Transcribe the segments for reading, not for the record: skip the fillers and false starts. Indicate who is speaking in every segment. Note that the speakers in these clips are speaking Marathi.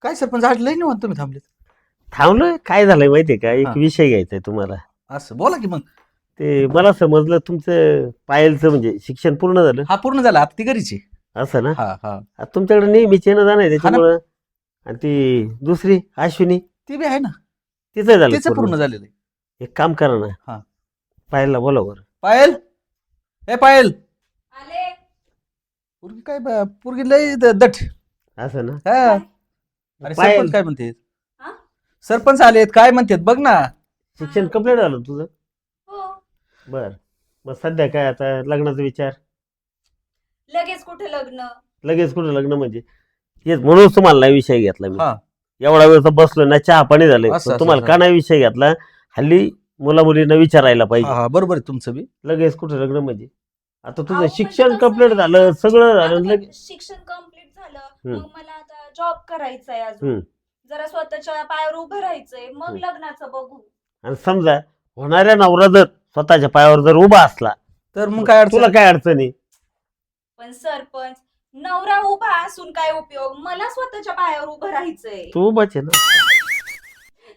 Speaker 1: काय सरपंच आज लय निवांत तुम्ही थांबलेत.
Speaker 2: थांबलोय. काय झालंय माहितीये का, एक विषय घ्यायचा आहे तुम्हाला.
Speaker 1: असं बोला की मग.
Speaker 2: ते मला समजलं तुमचं पायलचं म्हणजे शिक्षण पूर्ण झालं
Speaker 1: हा पूर्ण झाला, आता ती घरीच आहे.
Speaker 2: असं ना.
Speaker 1: हा हा
Speaker 2: आता तुमच्याकडे नेहमीच येणं जाणं आहे
Speaker 1: हा ना.
Speaker 2: त्याच्यामुळं. आणि ती दुसरी अश्विनी
Speaker 1: ती बी आहे ना,
Speaker 2: तिचं झालं
Speaker 1: तिचं पूर्ण
Speaker 2: पूर्ण.
Speaker 1: झालेलं आहे.
Speaker 2: एक काम करा
Speaker 1: हा.
Speaker 2: ना, पायलला बोला बरं.
Speaker 1: पायल, ए पायल,
Speaker 3: आले.
Speaker 1: पोरगी काय पोरगी लय दट.
Speaker 2: असं ना.
Speaker 1: हा. अरे
Speaker 2: पायल.
Speaker 1: सरपंच काय म्हणते,
Speaker 3: हा?
Speaker 1: सरपंच आलेत काय म्हणतात बघ ना.
Speaker 2: शिक्षण कम्प्लीट झालं तुझं?
Speaker 3: हो.
Speaker 2: बर. मग सध्या काय आता लग्नाचा विचार?
Speaker 3: लगेच कुठे लग्न?
Speaker 2: लगेच कुठं लग्न म्हणजे? हेच म्हणून तुम्हाला नाही विषय घेतला मी.
Speaker 1: हा
Speaker 2: एवढा वेळ तर बसलो ना, चहा पाणी झालं.
Speaker 1: असं,
Speaker 2: तुम्हाला
Speaker 1: असं.
Speaker 2: का नाही विषय घेतला? हल्ली मुला मुलींना विचारायला पाहिजे.
Speaker 1: हा बरोबर आहे तुमचं बी.
Speaker 2: लगेच कुठं लग्न म्हणजे? आता तुझं
Speaker 3: अहो,
Speaker 2: शिक्षण
Speaker 3: म्हणजे तसं
Speaker 2: कम्प्लीट
Speaker 3: नाही.
Speaker 2: झालं, सगळं
Speaker 3: आता
Speaker 2: झालं.
Speaker 3: काय,
Speaker 2: लगेच
Speaker 3: शिक्षण कम्प्लीट झालं,
Speaker 2: हम्म.
Speaker 3: मग मला आता जॉब करायचा आहे अजून.
Speaker 2: हम्म.
Speaker 3: जरा स्वतःच्या पायावर उभं राहायचंय, मग
Speaker 2: हम्म.
Speaker 3: लग्नाचं बघू.
Speaker 2: आणि समजा होणाऱ्या नवरा जर स्वतःच्या पायावर जर उभा असला,
Speaker 1: तर मग काय
Speaker 2: तुला
Speaker 1: अडचण?
Speaker 2: काय अडचण आहे?
Speaker 3: पण सरपंच, नवरा उभा असून काय उपयोग? मला स्वतःच्या पायावर उभं राहायचंय.
Speaker 2: तू उभाच आहे ना.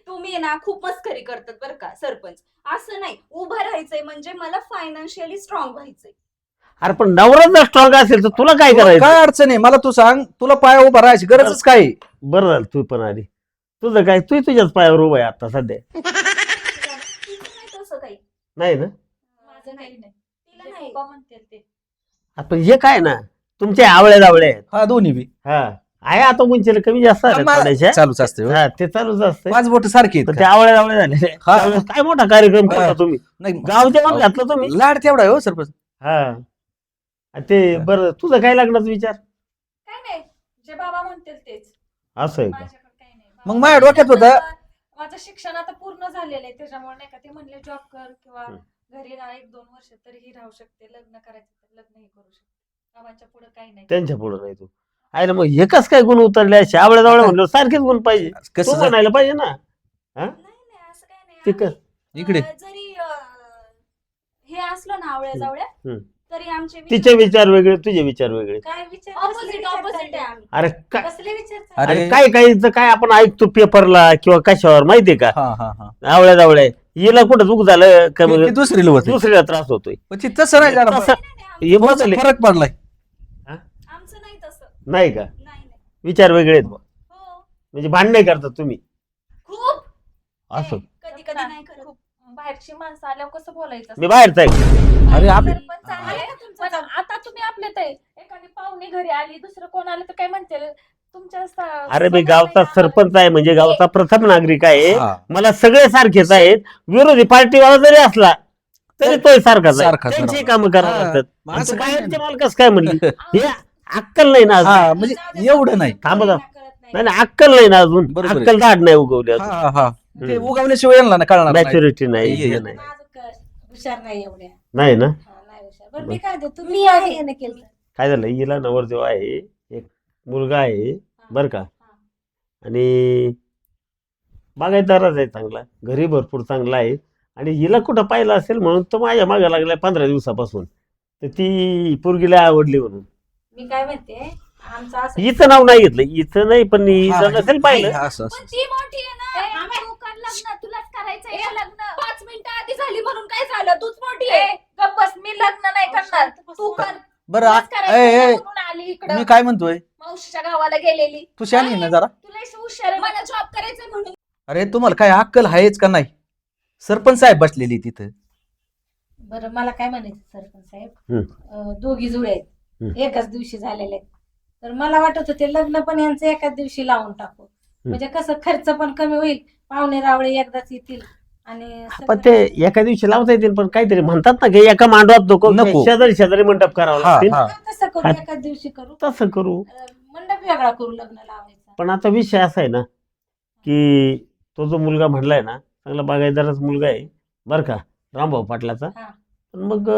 Speaker 3: तुम्ही ना खूप मस्करी करतात बरं का सरपंच. असं नाही, उभं राहायचंय म्हणजे मला फायनान्शियली स्ट्रॉंग व्हायचंय.
Speaker 2: अरे पण नवरा जर स्ट्रॉंग असेल तर तुला काय
Speaker 1: तुला
Speaker 2: करायचं?
Speaker 1: काय अडचण आहे मला तू सांग, तुला पाया उभा राहायची गरजच काय आहे?
Speaker 2: बरं झालं तू पण आली. तुझं काय, तू तुझ्याच पायावर उभा आहे आता सध्या.
Speaker 3: तिचं नाही तसं काही.
Speaker 2: नाही ना.
Speaker 3: माझं काही नाही. तिला नाही. म्हणते ते.
Speaker 2: आपण हे काय ना, तुमचे आवळे दावळे आहेत.
Speaker 1: हा दोन्ही बी.
Speaker 2: हा आहे आता उंचीला कमी जास्त झाल्या थोड्याशा.
Speaker 1: चालूच असते हो.
Speaker 2: हा ते चालूच असतं.
Speaker 1: पाच बोट सारखी
Speaker 2: पण ते आवळे दावळे झाले.
Speaker 1: हा.
Speaker 2: काय मोठा कार्यक्रम करता
Speaker 1: हा.
Speaker 2: तुम्ही.
Speaker 1: नाही
Speaker 2: गावच्या मध्ये घातलं तुम्ही.
Speaker 1: लाड तेवढा आहे हो सरपंच.
Speaker 2: हा आणि ते बरं, तुझं काय लग्नाचा विचार?
Speaker 3: काय नाही, जे बाबा म्हणतील तेच.
Speaker 2: असं आहे का?
Speaker 3: माझ्याकडे काही नाही.
Speaker 1: मग माझ्या डोक्यात होतं.
Speaker 3: माझं शिक्षण आता पूर्ण झालेलं आहे, त्याच्यामुळे नाही का ते म्हणले जॉब कर किंवा
Speaker 2: हम्म.
Speaker 3: घरी राहा 1-2 वर्ष तरीही राहू शकते. लग्न करायचं तर लग्नही करू शकते. बाबांच्या पुढे काही नाही.
Speaker 2: त्यांच्या पुढे नाही तू. आहे ना, मग हे कस काय गुण उतरले असे आवळे दावळे म्हणलं सारखेच गुण पाहिजे. तू
Speaker 1: कसं
Speaker 2: म्हणायला पाहिजे ना.
Speaker 3: नाही नाही, असं काही नाही.
Speaker 2: ते कर.
Speaker 3: आम्ही,
Speaker 1: इकडे.
Speaker 3: जरी हे असलं ना आवळ्या जावळ्या,
Speaker 2: हम्म.
Speaker 3: तरी आमचे
Speaker 2: तिचे विचार वेगळे, तुझे विचार वेगळे.
Speaker 3: काय विचार ऑपोजिट आहे आम्ही.
Speaker 2: अरे काय,
Speaker 3: कसले विचार?
Speaker 1: अरे.
Speaker 2: अरे काय काहीच काय आपण ऐकतो पेपरला किंवा कशावर माहितीये का,
Speaker 1: हा हा हा
Speaker 2: आवळ्या दावळे हिला कुठं चूक झालं का मग
Speaker 1: ती दुसरी लोक
Speaker 2: दुसरीला त्रास होतोय.
Speaker 1: तसं नाही जरा.
Speaker 2: तसं- हे
Speaker 1: थोडासा
Speaker 2: बदल आहे.
Speaker 1: फरक पडलाय.
Speaker 3: आमचं नाही तसं.
Speaker 2: नाही का,
Speaker 3: नाही नाही.
Speaker 2: विचार वेगळे आहेत बुवा.
Speaker 3: हो.
Speaker 2: म्हणजे भांडणे करतात तुम्ही
Speaker 3: खूप.
Speaker 2: असं.
Speaker 3: कधी कधी नाही करत.
Speaker 4: बाहेरची माणसं आल्यावर कसं बोलायचं?
Speaker 2: मी बाहेरचा आहे.
Speaker 1: अरे आप
Speaker 3: सरपंच आहे का तुमचा
Speaker 4: पण आता तुम्ही आपल्यात आहे, एखादी पाहुणे घरी आली, दुसरं कोण आलं तर काय म्हणतील? तुमच्या
Speaker 2: अरे मी गावचा सरपंच आहे म्हणजे गावचा प्रथम नागरिक आहे.
Speaker 1: हा.
Speaker 2: मला सगळे सारखेच आहेत. विरोधी पार्टीवाला जरी असला तरी तो सारखाच आहे.
Speaker 1: सारखाच,
Speaker 2: त्यांची
Speaker 1: बरोबर.
Speaker 2: कामं करावं
Speaker 1: हा.
Speaker 2: लागतात.
Speaker 1: मग
Speaker 2: आणि
Speaker 1: असं
Speaker 2: तू
Speaker 1: काय
Speaker 2: बाहेरचे
Speaker 1: नाही.
Speaker 2: माल कसं काय म्हणली? हे अक्कल नाही ना अजून.
Speaker 1: हा म्हणजे एवढं नाही.
Speaker 2: थांबा थांब.
Speaker 3: कळत
Speaker 2: नाही नाही, अक्कल नाही ना अजून.
Speaker 1: बरोबर आहे.
Speaker 2: अक्कल दाढ नाही उगवली अजून.
Speaker 1: हा हा ते उगवल्याशिवाय यांना ना कळणार नाही.
Speaker 2: मॅच्युरिटी नाही,
Speaker 1: ये-
Speaker 2: हे नाही.
Speaker 3: हुशार नाही एवढ्या.
Speaker 2: नाही ना.
Speaker 3: नाही हुशार. बरं मी काय देतो, मी आहे केलं.
Speaker 2: काय झालं, हिला नवरदेव आहे, एक मुलगा आहे बर का, आणि बागायतदारच आहे चांगला, घरी भरपूर चांगला आहे. आणि हिला कुठं पाहिलं असेल म्हणून तो माझ्या मागे लागलाय 15 दिवसापासून. तर ती पोरगीला आवडली म्हणून.
Speaker 3: मी काय म्हणते, आमचं असं
Speaker 2: हिचं नाव नाही घेतलं, हिचं नाही, पण
Speaker 1: हा,
Speaker 2: हिचं नसेल पाहिलं.
Speaker 1: हा, असं,
Speaker 3: पण
Speaker 1: असं.
Speaker 3: ती मोठी आहे ना.
Speaker 4: तू कर लग्न, तुलाच करायचंय
Speaker 3: ए,
Speaker 4: हे लग्न.
Speaker 3: 5 मिनिटं आधी झाली म्हणून काय झालं? तूच मोठी आहे.
Speaker 4: गप्प बस, मी लग्न नाही करणार. तू कर.
Speaker 1: बरं
Speaker 4: तुलाच
Speaker 1: ए,
Speaker 4: करायचंय
Speaker 1: ए,
Speaker 4: ना, म्हणून आली इकडं.
Speaker 1: मी काय म्हणतोय,
Speaker 4: मावशीच्या गावाला गेलेली.
Speaker 1: तू शानी आहे ना जरा.
Speaker 4: तुला हुशार आहे.
Speaker 3: मला जॉब करायचंय म्हणून.
Speaker 1: अरे तुम्हाला काय अक्कल आहेच का नाही? सरपंच साहेब बसलेली तिथं.
Speaker 5: बरं मला काय म्हणायचं सरपंच साहेब,
Speaker 2: हम्म.
Speaker 5: दोघी जुळे आहेत,
Speaker 2: हम्म.
Speaker 5: एकाच दिवशी झालेले आहेत. तर मला वाटत होते लग्न पण यांचं एकाच दिवशी लावून टाकू, म्हणजे कसं खर्च पण कमी होईल, पाहुणे रावळे एकदाच येतील आणि
Speaker 2: पण
Speaker 5: सगळं-
Speaker 2: ते एका दिवशी लावता येतील, पण काहीतरी म्हणतात ना की एका मांडवात
Speaker 1: नको.
Speaker 2: शेजारी शेजारी मंडप करावं
Speaker 1: हा
Speaker 2: लागतील.
Speaker 1: हा
Speaker 5: तसं करू,
Speaker 2: हा.
Speaker 5: एकाच दिवशी करू,
Speaker 2: तसं करू.
Speaker 5: मंडप वेगळा करू लग्न लावायचा.
Speaker 2: पण आता विषय असा आहे ना की तो जो मुलगा म्हणलाय ना, चांगला बागायतदारच मुलगा आहे बरं का, रामभाऊ पाटलाचा.
Speaker 5: हा.
Speaker 2: पण मग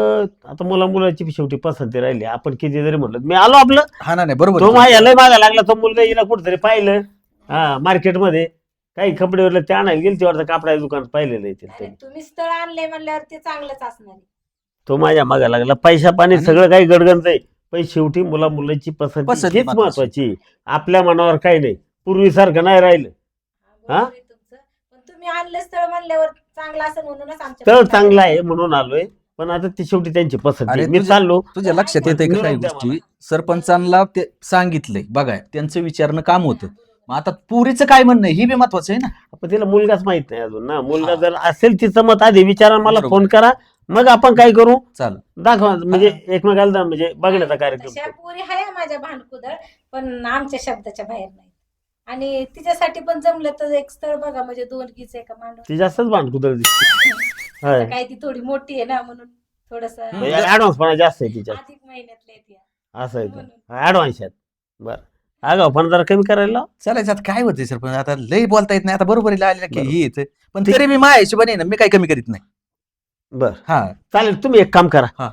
Speaker 2: आता मुला मुलाची शेवटी पसंती राहिली. आपण किती जरी म्हणलं, मी आलो आपलं,
Speaker 1: हा ना नाही बरोबर
Speaker 2: तो
Speaker 1: आहे.
Speaker 2: माझ्या लय मागा लागला. तो मुलगा हिला कुठेतरी पाहिलं, हा मार्केटमध्ये काही कपडे वरले ते आणायला गेली, तेवढं कापडाच्या दुकानात पाहिलेलं आहे
Speaker 5: अरे
Speaker 2: ते.
Speaker 5: तुम्ही स्थळ आणले म्हणल्यावर ते चांगलंच असणार आहे.
Speaker 2: तो माझ्या मागा लागला. पैसा पाणी
Speaker 1: आणि-
Speaker 2: सगळं काही गडगंज आहे, पण शेवटी मुला मुलाची पसंती
Speaker 1: पसंती
Speaker 2: हीच
Speaker 1: महत्वाची.
Speaker 2: महत्वाची. आपल्या मनावर काही नाही. पूर्वीसारखं नाही राहिलं.
Speaker 5: बरोबर आहे तुमचं. पण तुम्ही आणलं स्थळ म्हणल्यावर चांगलं असं म्हणूनच आमच्या
Speaker 2: स्थळ चांगलं आहे म्हणून आलोय, पण आता ती शेवटी त्यांची पसंती
Speaker 1: अरे
Speaker 2: आहे. मी
Speaker 1: तुझ्या-
Speaker 2: चाललो.
Speaker 1: तुझ्या लक्षात येते का काही
Speaker 2: निरोप द्या
Speaker 1: गोष्टी सरपंचांना ते सांगितलंय बघा, त्यांचं विचारणं काम होतं. मग आता पुरीचं काय म्हणणं आहे, ही बी महत्वाचं आहे ना.
Speaker 2: पण तिला मुलगाच माहित नाही अजून ना. मुलगा
Speaker 1: हा.
Speaker 2: जर असेल तिचं मत आधी विचारा, मला
Speaker 1: बरोबर.
Speaker 2: फोन करा, मग आपण काय करू
Speaker 1: चालेल.
Speaker 2: दाखवा, म्हणजे एकमेकाला म्हणजे बघण्याचा
Speaker 5: तशा
Speaker 2: कार्यक्रम.
Speaker 5: पोरी आहे माझ्या भांडकुदळ, पण आमच्या शब्दाच्या बाहेर नाही. आणि तिच्यासाठी पण जमलं तर एक स्थळ बघा, म्हणजे दोनकीच एका मांडून.
Speaker 2: ती जास्तच भांडकुदळ दिसते. होय.
Speaker 5: काय ती थोडी मोठी आहे ना, म्हणून थोडस
Speaker 2: म्हणजे ऍडव्हान्स पण जास्त आहे तिच्यात.
Speaker 5: अधिक महिन्यातले ती.
Speaker 2: असं आहे
Speaker 5: म्हणून.
Speaker 2: ऍडव्हान्स आहेत. बरं अगं पण जरा कमी करायला लाव.
Speaker 1: चालायचं आता काय होतंय सरपंच, आता लई बोलता येत नाही, आता बरोबर आलेलं की
Speaker 2: बरोबर.
Speaker 1: ही येतं, पण तरी मी माझ्या हिशोबाने ना मी काही कमी करीत नाही.
Speaker 2: बर
Speaker 1: हा
Speaker 2: चालेल, तुम्ही एक काम करा.
Speaker 1: हा.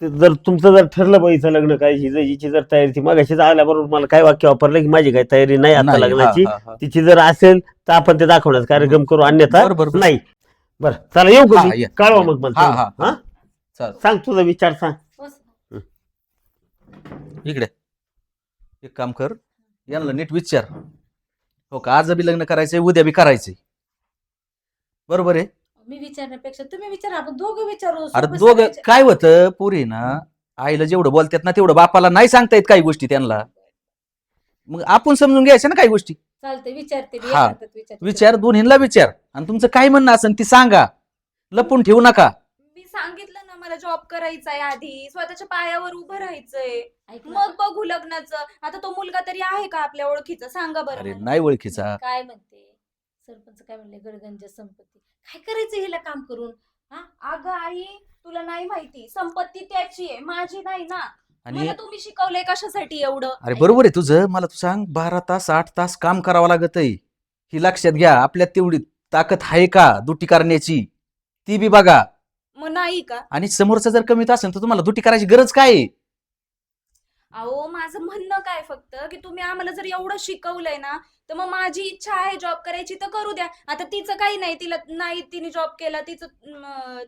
Speaker 2: ते जर तुमचं जर ठरलं बाईचं लग्न करायची, हिची जर तयारी, ती मगाशी आल्याबरोबर मला काय वाक्य वापरलं की माझी काही तयारी नाही आता
Speaker 1: नाही,
Speaker 2: लग्नाची,
Speaker 1: हा, हा, हा.
Speaker 2: तिची जर असेल तर आपण ते दाखवण्याचा कार्यक्रम करू, अन्यथा
Speaker 1: बरोबर, बरोबर.
Speaker 2: नाही. बरं चला येऊ का
Speaker 1: हा,
Speaker 2: मी?
Speaker 1: ये.
Speaker 2: कळवा मग मला.
Speaker 1: हा, हा,
Speaker 2: हा?
Speaker 1: चालेल.
Speaker 2: सांग तुझा विचार सांग.
Speaker 1: इकडे एक काम कर, यांना नीट विचार. हो का, आज बी लग्न करायचंय, उद्या बी करायचंय, बरोबर आहे.
Speaker 5: मी विचारण्यापेक्षा तुम्ही विचारा, आपण दोघं विचारू.
Speaker 1: अरे
Speaker 5: सोबत
Speaker 1: दोघं
Speaker 5: सगळ्याच्या-
Speaker 1: काय होतं, पुरी ना आईला जेवढं बोलतात ना तेवढं बापाला नाही सांगता येत काही गोष्टी त्यांना. मग आपण समजून घ्यायचं ना काही गोष्टी.
Speaker 5: चालते, विचारते मी,
Speaker 1: हा.
Speaker 5: एकांतात विचारते.
Speaker 1: विचार, दोन्हीला विचार, आणि तुमचं काय म्हणणं असेल ती सांगा, लपून ठेवू नका.
Speaker 3: मी सांगितलं ना मला जॉब करायचा आहे, आधी स्वतःच्या पायावर उभं राहायचंय,
Speaker 5: ऐक ना,
Speaker 3: मग बघू लग्नाचं. आता तो मुलगा तरी आहे का आपल्या ओळखीचा, सांगा बरं
Speaker 1: अरे
Speaker 3: मला.
Speaker 1: नाही ओळखीचा.
Speaker 5: काय म्हणते सरपंच, काय म्हणले गडगंज संपत्ती, काय करायचं हिला काम करून?
Speaker 3: अगं आई, तुला नाही माहिती, संपत्ती त्याची आहे, माझी नाही ना.
Speaker 1: आणि
Speaker 3: मला तुम्ही शिकवलंय कशासाठी एवढं?
Speaker 1: अरे बरोबर आहे तुझं, मला तू सांग, 12 तास 8 तास काम करावं लागत आहे, ही लक्षात घ्या. आपल्यात तेवढी ताकद आहे का दुटी करण्याची, ती बी बघा.
Speaker 3: मग नाही का?
Speaker 1: आणि समोरचं जर कमीत असेल तर तुम्हाला दुटी करायची गरज काय आहे?
Speaker 3: अहो माझं म्हणणं काय फक्त की तुम्ही आम्हाला जर एवढं शिकवलंय ना, तर मग माझी इच्छा आहे जॉब करायची तर करू द्या. आता तिचं काही नाही, तिला नाही तिने जॉब केला, तिचं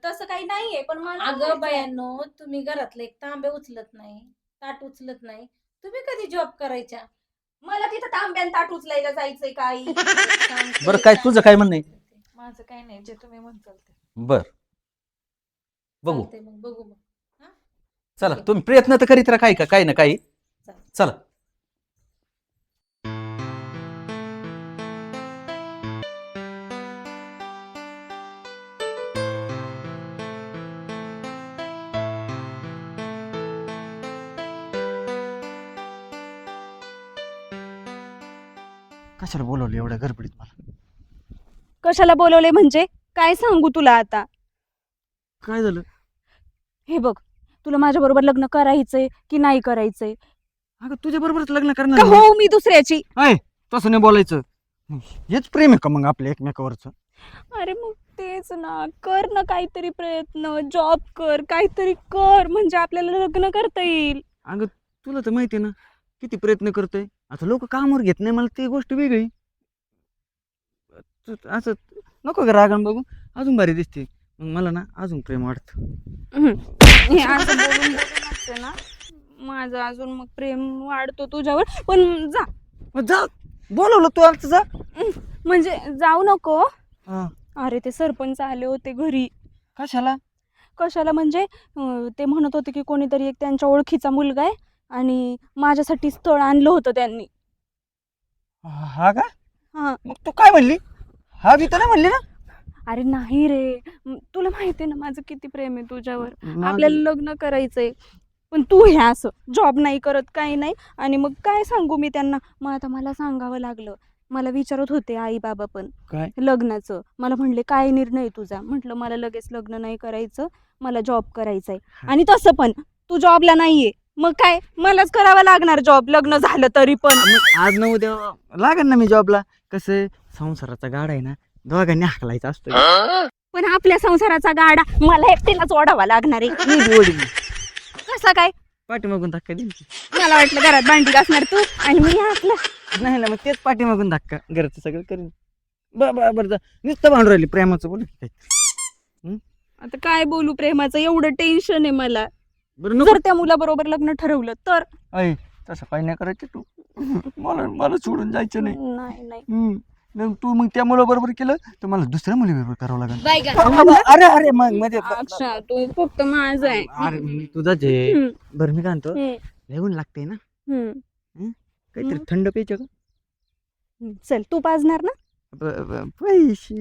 Speaker 3: तसं काही नाहीये, पण मला
Speaker 5: अगं
Speaker 3: करायचंय.
Speaker 5: बायांनो, तुम्ही घरातलं एक तांबे उचलत नाही, ताट उचलत नाही, तुम्ही कधी जॉब करायच्या?
Speaker 3: मला तिथं तांब्यान ताट उचलायला जायचंय काही.
Speaker 5: सांगते,
Speaker 1: बरं काय तुझं काय म्हणणं आहे?
Speaker 4: माझं काही नाही, जे तुम्ही म्हणताल ते.
Speaker 1: बर बघू,
Speaker 5: चालतंय मग, बघू मग.
Speaker 1: चला तुम्ही प्रयत्न तर करीत राहा, काही का काही ना काही. चला
Speaker 6: कशाला बोलवलं एवढ्या गडबडीत मला?
Speaker 3: कशाला बोलवले म्हणजे काय सांगू तुला आता?
Speaker 6: काय झालं?
Speaker 3: हे बघ, तुला माझ्या बरोबर लग्न करायचंय की नाही करायचंय?
Speaker 6: अगं तुझ्या बरोबरच लग्न
Speaker 3: का
Speaker 6: करणार
Speaker 3: हो मी दुसऱ्याची?
Speaker 6: आहे. तसं नाही बोलायचं. हेच प्रेम आहे का मग आपल्या एकमेकावरचं?
Speaker 3: अरे मग तेच ना, कर ना काहीतरी प्रयत्न, जॉब कर, काहीतरी कर, म्हणजे आपल्याला लग्न करता येईल.
Speaker 6: अगं तुला तर माहिती आहे ना किती प्रयत्न करतोय. आता लोक कामावर घेत नाही, मला ती गोष्ट वेगळी. असं नको का रागण बघू, अजून भारी दिसते. मग मला ना अजून प्रेम वाटतं.
Speaker 3: हे असं बोलून बोलूनच आहे ना, माझं अजून मग प्रेम वाढतो तुझ्यावर. पण जा,
Speaker 6: मग जा, बोलवलं तू आता जा.
Speaker 3: म्हणजे जाऊ नको.
Speaker 6: हा.
Speaker 3: अरे ते सरपंच आले होते घरी.
Speaker 6: कशाला?
Speaker 3: कशाला म्हणजे ते म्हणत होते की कोणीतरी एक त्यांच्या ओळखीचा मुलगा आहे आणि माझ्यासाठी स्थळ आणलं होतं त्यांनी.
Speaker 6: हा का?
Speaker 3: हा.
Speaker 6: मग तू काय म्हणली? हा बी तर नाही म्हणली ना?
Speaker 3: अरे नाही रे, तुला माहिती आहे ना माझं किती प्रेम आहे तुझ्यावर,
Speaker 6: मग-
Speaker 3: आपल्याला लग्न करायचंय. पण तू हे असं जॉब नाही करत, काही नाही. आणि मग काय सांगू मी त्यांना? मग आता मला सांगावं लागलं. मला विचारत होते आई बाबा पण
Speaker 6: काय?
Speaker 3: लग्नाचं. मला म्हणले काय निर्णय तुझा? म्हटलं मला लगेच लग्न नाही करायचं, मला जॉब करायचाय. आणि तसं पण तू जॉबला नाहीये, मग काय मलाच करावं लागणार जॉब, लग्न झालं तरी पण.
Speaker 6: मग आज न उद्या लागेल ना मी जॉबला. कसं संसाराचा गाडा आहे ना, दोघांनी हाकलायचा असतो.
Speaker 3: पण आपल्या संसाराचा गाडा मला एकटीलाच ओढावा लागणार आहे.
Speaker 6: मी बी ओढीन.
Speaker 3: कसा काय?
Speaker 6: पाठीमागून धक्का देईन की.
Speaker 3: मला वाटलं घरात भांडी घासणार तू आणि मी आपलं.
Speaker 6: नाही ना, मग तेच पाठीमागून धक्का घरचं सगळं करीन. बरं जा, नुसतं भांडू राहिली प्रेमाचं बोल की काय.
Speaker 3: आता काय बोलू, प्रेमाचं एवढं टेन्शन आहे मला.
Speaker 6: बरं नको.
Speaker 3: जर त्या मुलाबरोबर लग्न ठरवलं तर?
Speaker 6: ऐ तसं काही नाही करायचं तू. मला मला सोडून जायचं नाही.
Speaker 3: नाही नाही
Speaker 6: मग तू मग त्या मुलाबरोबर केलं तर मला दुसऱ्या मुलीबरोबर करावं लागेल.
Speaker 3: बायगन
Speaker 6: अरे अरे मग मध्ये
Speaker 3: अच्छा तू फक्त माझा आहे.
Speaker 6: अरे मी तुझाच आहे.
Speaker 3: हम्म.
Speaker 6: बरं मी काय म्हणतो
Speaker 3: हम्म.
Speaker 6: लिहून लागते ना काहीतरी
Speaker 3: हम्म.
Speaker 6: थंड प्यायचं का?
Speaker 3: चल तू पाजणार ना.
Speaker 6: पैसे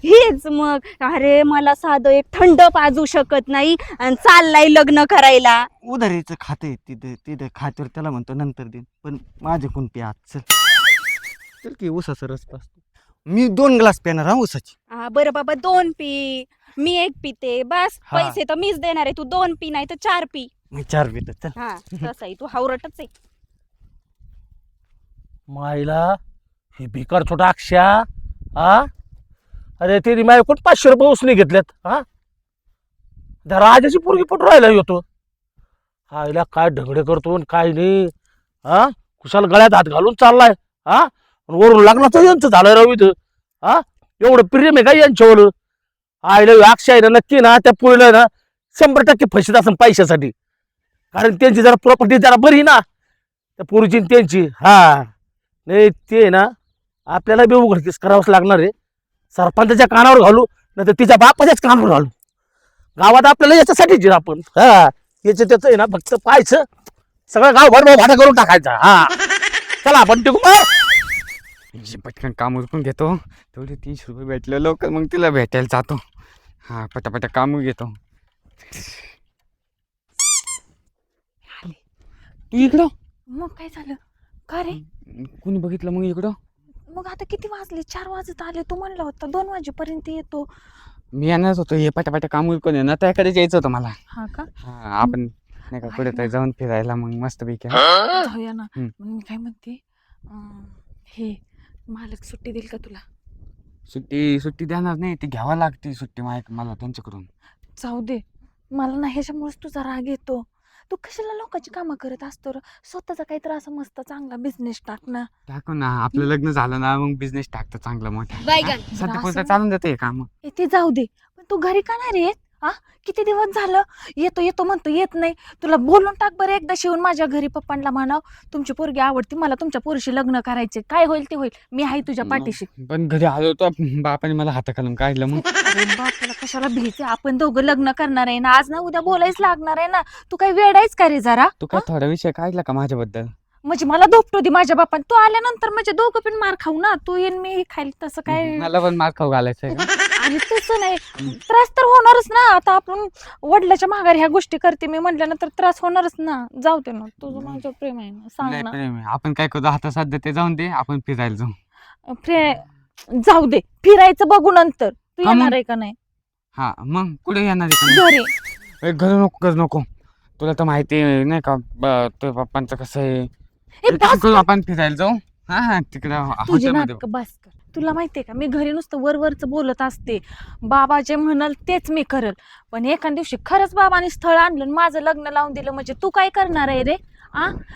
Speaker 3: हेच मग अरे मला साधं एक थंड पाजू शकत नाही आणि चाललाय लग्न करायला.
Speaker 6: उधारीचं खाते तिथे तिथे खात्यावर त्याला म्हणतो नंतर देईन पण माझे कोण प्या चल चल की ऊसाचा रस पाचतो मी 2 ग्लास पिणार हा ऊसाची.
Speaker 3: बरं बाबा 2 पी मी 1 पिते बस.
Speaker 6: हा.
Speaker 3: पैसे तर मीच देणार आहे. तू 2 पी नाही तर 4 पी.
Speaker 6: मी 4 पितो चल.
Speaker 3: हा तसंही तू हावरटच आहे.
Speaker 7: माईला ही भिकार छोटा अक्षा हा अरे ते माय कोण 500 रुपये उसने घेतल्यात हा त्या राजाची पोरगी पटू राहिला होतो हा हिला काय ढगडे करतो आणि काय नाही हा कुशाल गळ्यात हात घालून चाललाय हा आणि वरून लग्नाचं यांचं झालं राव इथं हा एवढं प्रेम आहे का यांच्यावर आईला अक्षा आहे ना नक्की ना त्या पोरीला ना 100% फशीत असेल पैशासाठी कारण त्यांची जरा प्रॉपर्टी जरा बरी ना त्या पोरीची आणि त्यांची हा नाही ते ना आपल्याला बी उघडकीस करावंच लागणार आहे. सरपंचाच्या कानावर घालू नाही तर तिच्या बापाच्याच कानावर घालू. गावात आपल्याला याच्यासाठीच आहे आपण हा याचं त्याचं आहे ना फक्त पाहायचं सगळं गाव भर भाडा करून टाकायचा हा चला बंटी कुमार
Speaker 6: पटकन काम उरकून घेतो तेवढे 30 रुपये भेटले लवकर मग तिला भेटायला जातो. हा पटापटा काम घेतो. तू इकडं
Speaker 4: मग काय झालं का रे?
Speaker 6: कोणी बघितलं मग इकडं?
Speaker 4: मग आता किती वाजले? 4 वाजत आले. तू म्हणला होता 2 वाजेपर्यंत येतो.
Speaker 6: मी येणारच होतो हे पटापटा काम उरकून येणार त्याकडे यायचं होतं मला.
Speaker 4: हा का?
Speaker 6: हा आपण नाही का कुठे तरी जाऊन फिरायला मग मस्त पैकी
Speaker 4: जाऊया ना.
Speaker 6: हम्म.
Speaker 4: मग मी काय म्हणते हे मालक सुट्टी देईल का तुला?
Speaker 6: सुट्टी देणार नाही ती घ्यावा लागते सुट्टी मला त्यांच्याकडून.
Speaker 4: जाऊ दे मला ना ह्याच्यामुळेच तुझा राग येतो. तू कशाला लोकांची कामं करत असतो रे? स्वतःचा काहीतरी असं मस्त चांगला बिझनेस टाक ना.
Speaker 6: टाकू ना आपलं लग्न झालं ना मग बिझनेस टाकतो चांगला मोठा.
Speaker 3: बायगन
Speaker 6: सध्या
Speaker 4: असं
Speaker 6: पुरतं चालून जाते काम.
Speaker 4: ते जाऊ दे पण तू घरी का नाही रे? किती दिवस झालं येतो येतो म्हणतो येत नाही. तुला बोलून टाक बरं एकदा शिवून माझ्या घरी पप्पांना म्हणाव तुमची पोरगी आवडती मला तुमच्या पोरीशी लग्न करायचे. काय होईल ते होईल मी आहे तुझ्या पाठीशी.
Speaker 6: पण घरी आलो होतो बापाने मला हाताखालून काढलं मग.
Speaker 4: अरे बापाला कशाला भीती? आपण दोघं लग्न करणार आहे ना आज ना उद्या बोलायच लागणार आहे ना. तू काही वेडायच का रे जरा?
Speaker 6: तू काय थोडा विषय काढला का माझ्याबद्दल?
Speaker 4: म्हणजे मला धोपटो दे माझ्या बापाने. तू आल्यानंतर म्हणजे दोघं पण मार खाऊ ना. तू येईन मी खाईल तसं काय?
Speaker 6: मला पण मार खाऊ घालायचं आहे का?
Speaker 4: आणि तसं नाही त्रास तर होणारच ना. आता आपण वडिलाच्या माघारी ह्या गोष्टी करते मी म्हटल्यानंतर त्रास होणारच ना. जाऊ दे ना तुझं माझं प्रेम आहे ना सांग
Speaker 6: नाही
Speaker 4: ना.
Speaker 6: प्रेम आहे. आपण काय करू आता सध्या ते जाऊन दे आपण फिरायला जाऊ.
Speaker 4: जाऊ दे फिरायचं बघू नंतर. तू
Speaker 6: हा मग.
Speaker 4: येणार आहे का नाही
Speaker 6: हा मग कुठे येणार आहे
Speaker 4: घरी?
Speaker 6: का? घरी नको तुला तर माहिती आहे नाही का तो पप्पांचं कसं आहे.
Speaker 4: ए, बस कर.
Speaker 6: आपण फिरायला जाऊ हा तिकडे
Speaker 4: तुझे
Speaker 6: हॉटेलमध्ये.
Speaker 4: नाटक बस कर. तुला माहितीये का मी घरी नुसतं वरवरचं बोलत असते. बाबा जे म्हणाल तेच मी करल. पण एका दिवशी खरंच बाबाने स्थळ आणलं आणि माझं लग्न लावून दिलं म्हणजे तू काय करणार आहे रे?